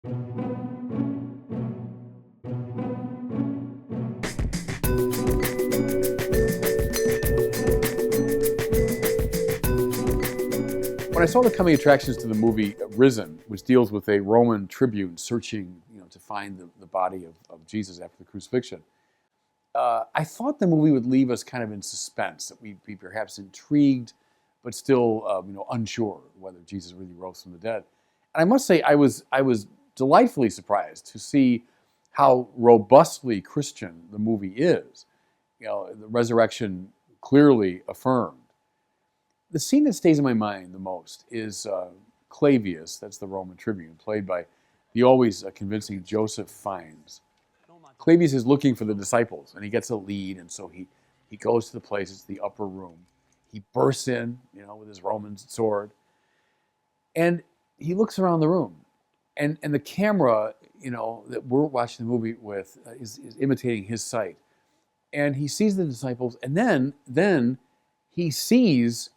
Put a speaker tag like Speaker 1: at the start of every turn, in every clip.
Speaker 1: When I saw the coming attractions to the movie Risen, which deals with a Roman tribune searching, to find the body of Jesus after the crucifixion, I thought the movie would leave us kind of in suspense, that we'd be perhaps intrigued, but still, unsure whether Jesus really rose from the dead. And I must say, I was delightfully surprised to see how robustly Christian the movie is. The resurrection clearly affirmed. The scene that stays in my mind the most is Clavius, that's the Roman tribune, played by the always convincing Joseph Fiennes. Clavius is looking for the disciples, and he gets a lead, and so he goes to the place. It's the upper room. He bursts in, with his Roman sword, and he looks around the room, and the camera, that we're watching the movie with is imitating his sight, and he sees the disciples, and then he sees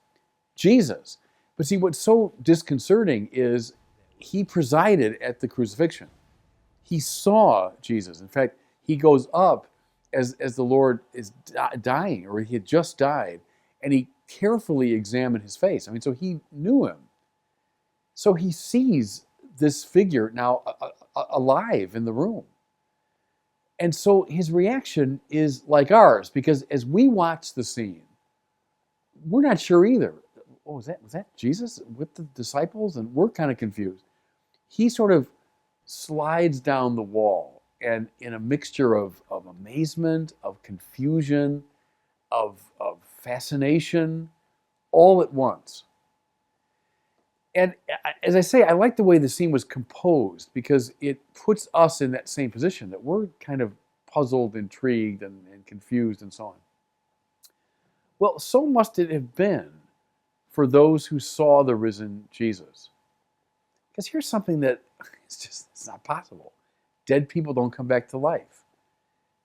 Speaker 1: Jesus. But see, what's so disconcerting is he presided at the crucifixion. He saw Jesus. In fact, he goes up as the Lord is dying, or he had just died, and he carefully examined his face. So he knew him. So he sees this figure now alive in the room. And so his reaction is like ours, because as we watch the scene, we're not sure either. Oh, was that Jesus with the disciples? And we're kind of confused. He sort of slides down the wall, and in a mixture of amazement, of confusion, of fascination, all at once. And as I say, I like the way the scene was composed, because it puts us in that same position, that we're kind of puzzled, intrigued, and confused, and so on. Well, so must it have been for those who saw the risen Jesus. Because here's something that it's not possible. Dead people don't come back to life.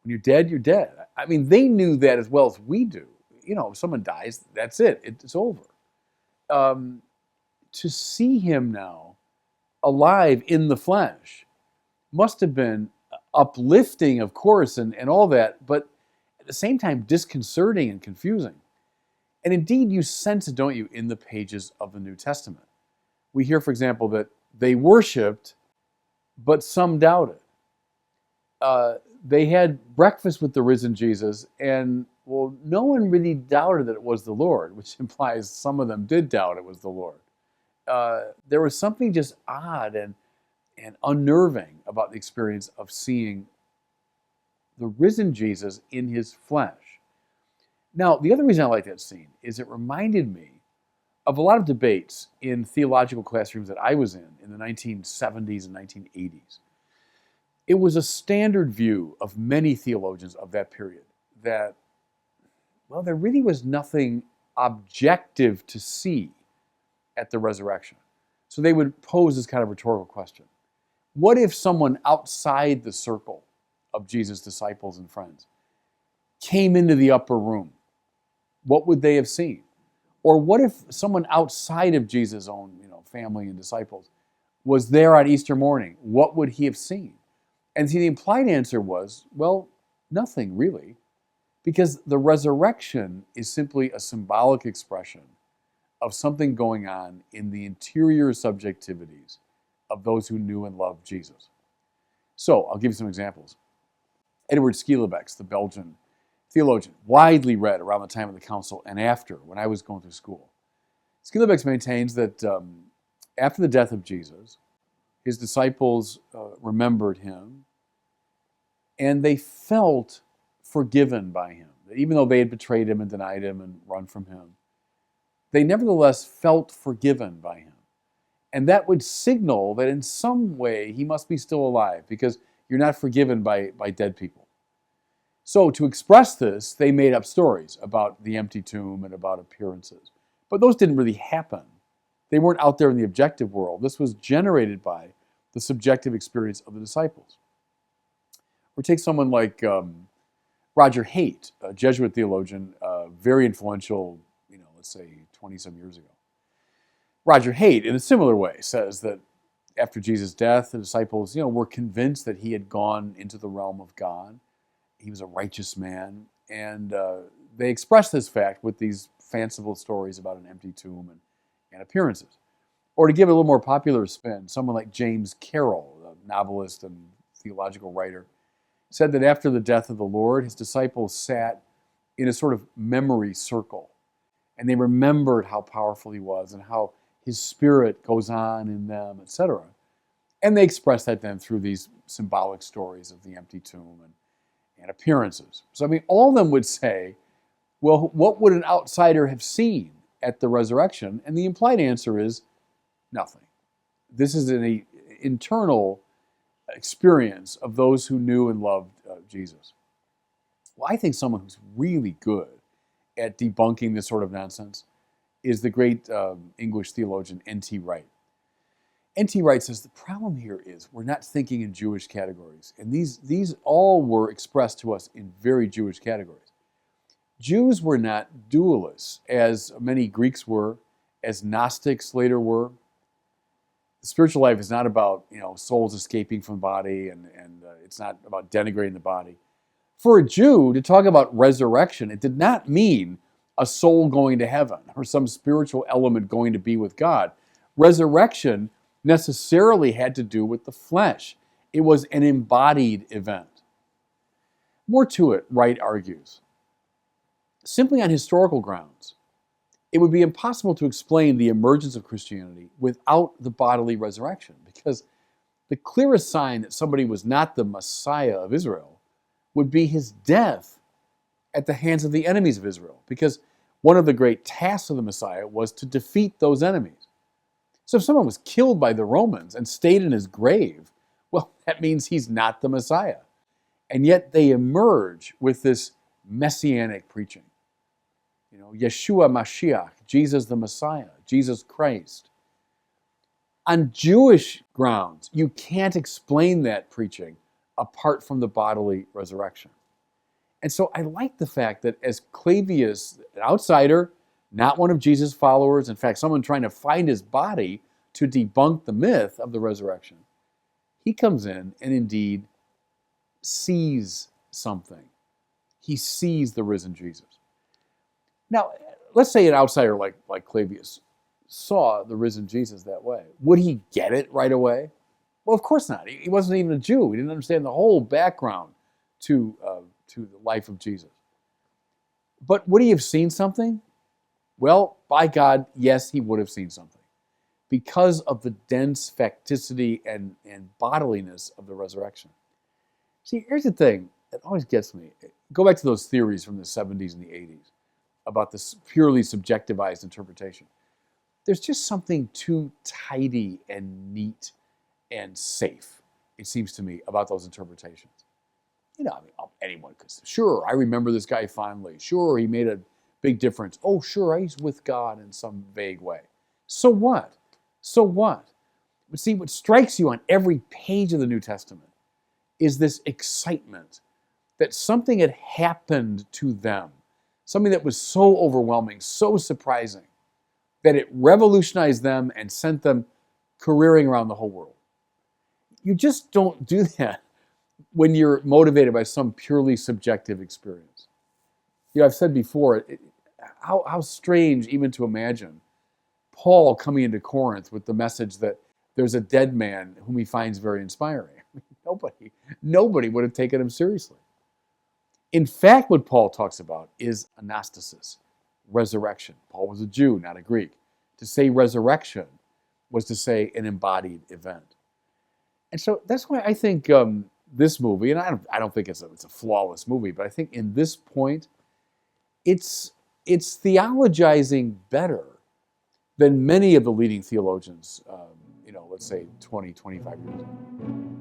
Speaker 1: When you're dead, you're dead. They knew that as well as we do. If someone dies, that's it. It's over. To see him now alive in the flesh must have been uplifting, of course, and all that, but at the same time disconcerting and confusing. And indeed, you sense it, don't you, in the pages of the New Testament. We hear, for example, that they worshipped, but some doubted. They had breakfast with the risen Jesus, and, no one really doubted that it was the Lord, which implies some of them did doubt it was the Lord. There was something just odd and unnerving about the experience of seeing the risen Jesus in his flesh. Now, the other reason I like that scene is it reminded me of a lot of debates in theological classrooms that I was in the 1970s and 1980s. It was a standard view of many theologians of that period that, there really was nothing objective to see at the resurrection. So they would pose this kind of rhetorical question. What if someone outside the circle of Jesus' disciples and friends came into the upper room? What would they have seen? Or what if someone outside of Jesus' own, family and disciples was there on Easter morning? What would he have seen? And see, the implied answer was, nothing really, because the resurrection is simply a symbolic expression of something going on in the interior subjectivities of those who knew and loved Jesus. So, I'll give you some examples. Edward Schillebeeckx, the Belgian theologian, widely read around the time of the council and after, when I was going through school. Schillebeeckx maintains that after the death of Jesus, his disciples remembered him, and they felt forgiven by him. Even though they had betrayed him and denied him and run from him, they nevertheless felt forgiven by him. And that would signal that in some way he must be still alive, because you're not forgiven by dead people. So to express this, they made up stories about the empty tomb and about appearances. But those didn't really happen. They weren't out there in the objective world. This was generated by the subjective experience of the disciples. Or take someone like Roger Haight, a Jesuit theologian, very influential, let's say 20-some years ago. Roger Haight, in a similar way, says that after Jesus' death, the disciples, were convinced that he had gone into the realm of God. He was a righteous man, and they expressed this fact with these fanciful stories about an empty tomb and appearances. Or to give it a little more popular spin, someone like James Carroll, a novelist and theological writer, said that after the death of the Lord, his disciples sat in a sort of memory circle, and they remembered how powerful he was and how his spirit goes on in them, etc. And they expressed that then through these symbolic stories of the empty tomb and appearances. So, all of them would say, well, what would an outsider have seen at the resurrection? And the implied answer is nothing. This is an internal experience of those who knew and loved Jesus. Well, I think someone who's really good at debunking this sort of nonsense is the great English theologian N.T. Wright. N.T. Wright says the problem here is we're not thinking in Jewish categories. And these all were expressed to us in very Jewish categories. Jews were not dualists, as many Greeks were, as Gnostics later were. The spiritual life is not about souls escaping from the body, and it's not about denigrating the body. For a Jew to talk about resurrection, it did not mean a soul going to heaven or some spiritual element going to be with God. Resurrection necessarily had to do with the flesh. It was an embodied event. More to it, Wright argues. Simply on historical grounds, it would be impossible to explain the emergence of Christianity without the bodily resurrection, because the clearest sign that somebody was not the Messiah of Israel would be his death at the hands of the enemies of Israel, because one of the great tasks of the Messiah was to defeat those enemies. So if someone was killed by the Romans and stayed in his grave, well, that means he's not the Messiah. And yet they emerge with this messianic preaching. Yeshua Mashiach, Jesus the Messiah, Jesus Christ. On Jewish grounds, you can't explain that preaching apart from the bodily resurrection. And so I like the fact that as Clavius, an outsider, not one of Jesus' followers, in fact, someone trying to find his body to debunk the myth of the resurrection, he comes in and indeed sees something. He sees the risen Jesus. Now, let's say an outsider like Clavius saw the risen Jesus that way. Would he get it right away? Well, of course not. He wasn't even a Jew. He didn't understand the whole background to the life of Jesus. But would he have seen something? Well, by God, yes, he would have seen something, because of the dense facticity and bodiliness of the resurrection. See, here's the thing that always gets me. Go back to those theories from the 70s and the 80s about this purely subjectivized interpretation. There's just something too tidy and neat and safe, it seems to me, about those interpretations. Anyone could say, sure, I remember this guy fondly. Sure, he made a big difference. Oh, sure, he's with God in some vague way. So what? So what? But see, what strikes you on every page of the New Testament is this excitement that something had happened to them, something that was so overwhelming, so surprising, that it revolutionized them and sent them careering around the whole world. You just don't do that when you're motivated by some purely subjective experience. I've said before, how strange even to imagine Paul coming into Corinth with the message that there's a dead man whom he finds very inspiring. Nobody would have taken him seriously. In fact, what Paul talks about is anastasis, resurrection. Paul was a Jew, not a Greek. To say resurrection was to say an embodied event. And so that's why I think this movie, and I don't think it's a flawless movie, but I think in this point, it's theologizing better than many of the leading theologians, let's say 20, 25 years ago.